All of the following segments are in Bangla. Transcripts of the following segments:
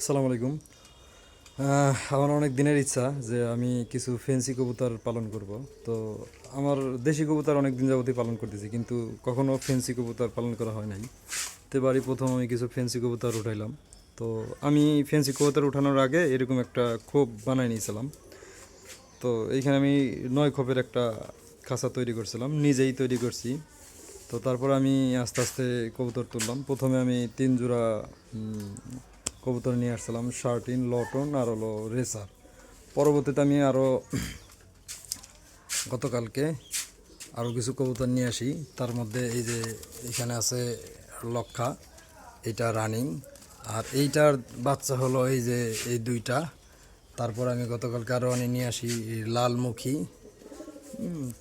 আসসালামু আলাইকুম। আমার অনেক দিনের ইচ্ছা যে আমি কিছু ফেন্সি কবুতর পালন করব। তো আমার দেশি কবুতর অনেক দিন যাবতই পালন করতেছি, কিন্তু কখনো ফেন্সি কবুতর পালন করা হয় নাই। তো এবারই প্রথম আমি কিছু ফেন্সি কবুতর উঠাইলাম। তো আমি ফেন্সি কবুতর উঠানোর আগে এরকম একটা খোপ বানাই নিয়েছিলাম। তো এইখানে আমি 9 খোপের একটা খাঁচা তৈরি করছিলাম, নিজেই তৈরি করছি। তো তারপর আমি আস্তে আস্তে কবুতর তুললাম। প্রথমে আমি 3 জোড়া কবুতর নিয়ে আসছিলাম, শার্টিন, লটন আর হলো রেসার। পরবর্তীতে আমি আরও গতকালকে আরও কিছু কবুতর নিয়ে আসি। তার মধ্যে এই যে এখানে আছে লক্ষা, এইটা রানিং, আর এইটার বাচ্চা হলো এই যে এই দুইটা। তারপর আমি গতকালকে আরও নিয়ে আসি লালমুখী।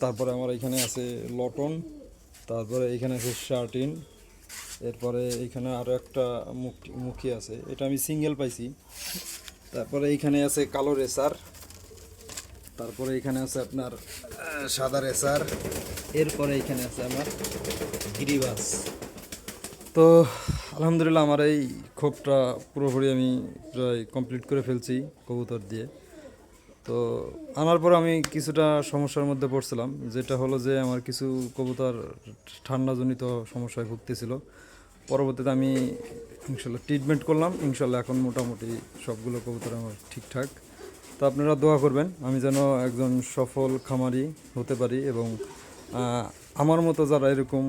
তারপরে আমার এখানে আছে লটন, তারপরে এখানে আছে শার্টিন, এরপরে এখানে আরও একটা মুখী আছে, এটা আমি সিঙ্গেল পাইছি। তারপরে এইখানে আছে কালো রেসার, তারপরে এখানে আছে আপনার সাদা রেসার, এরপরে এখানে আছে আমার গিরিবাস। তো আলহামদুলিল্লাহ আমার এই খোপটা পুরোপুরি আমি প্রায় কমপ্লিট করে ফেলছি কবুতর দিয়ে। তো আনার পর আমি কিছুটা সমস্যার মধ্যে পড়ছিলাম, যেটা হলো যে আমার কিছু কবুতর ঠান্ডাজনিত সমস্যায় ভুগতেছিল। পরবর্তীতে আমি ইনশাল্লাহ ট্রিটমেন্ট করলাম, ইনশাল্লাহ এখন মোটামুটি সবগুলো কবুতর আমার ঠিকঠাক। তো আপনারা দোয়া করবেন আমি যেন একজন সফল খামারি হতে পারি, এবং আমার মতো যারা এরকম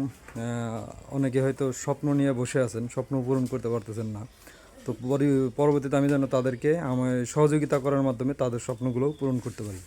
অনেকে হয়তো স্বপ্ন নিয়ে বসে আছেন, স্বপ্ন পূরণ করতে পারতেছেন না, তো পরবর্তীতে আমি যেন তাদেরকে আমার সহযোগিতা করার মাধ্যমে তাদের স্বপ্নগুলোও পূরণ করতে পারি।